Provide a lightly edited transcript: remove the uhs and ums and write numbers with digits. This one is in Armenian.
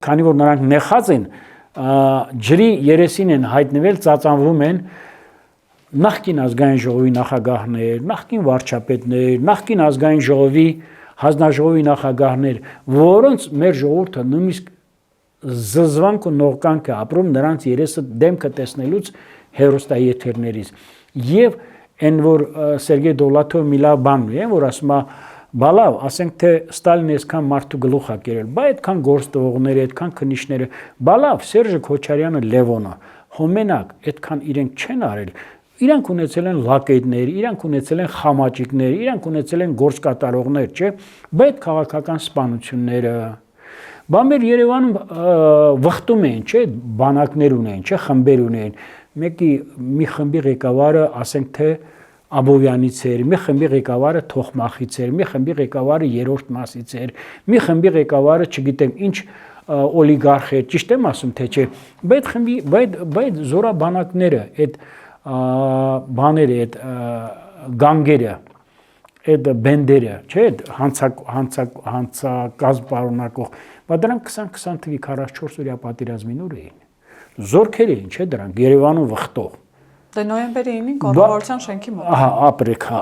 քանի որ նրանք նեղած են, ջրի երեսին են հայտնվել, ծածանվում են նախկին ազգային ժողովի նախագահներ, նախկին վարչապետներ, նախկին ազգային ժողովի հանձնաժողովի նախագահներ, որոնց մեր ժողովուրդը նույնիսկ զզվանք ու նողկանք է ապրում նրանց երեսը դեմքը տեսնելուց հեռուստաեթերներից եւ այն որ Սերգեյ Դովլաթովը մի լավ բան ունի, որ ասում է բա լավ, ասենք թե Ստալինը այսքան մարդու գլուխ է կերել, բա այդքան գործողողները, այդքան քննիչները, բա լավ, Սերժը Քոչարյանը, Լևոնը, Հոմենակ այդքան իրենք չեն արել, իրանք ունեցել են լակետներ, իրանք ունեցել են խամաճիկներ, իրանք ունեցել են գործկատարողներ, չէ՞, բա այդ քաղաքական սպանությունները Բա մեր Երևանում վխտում էին, չէ, բանակներ ունեն, չէ, խմբեր ունեն։ Մի խմբի ղեկավարը, ասենք թե Աբովյանից էր, մի խմբի ղեկավարը Թոխմախից էր, մի խմբի ղեկավարը Երրորդ մասից էր, մի խմբի ղեկավարը, չգիտեմ, ինչ օլիգարխ էր, ճիշտ եմ ասում թե չէ։ Բայց զորաբանակները, այդ բաները, այդ գանգերը այդ բենդերը, չէ, հանցակազմ պարունակող, բայց դրանք 20 թվի 44 օրյա պատերազմին ուր էին։ Զորքեր էին, չէ, դրանք Երևանում վխտող։ Դե նոյեմբերի 9-ին կառավարության շենքի մոտ։ Ահա, ապրեք, հա,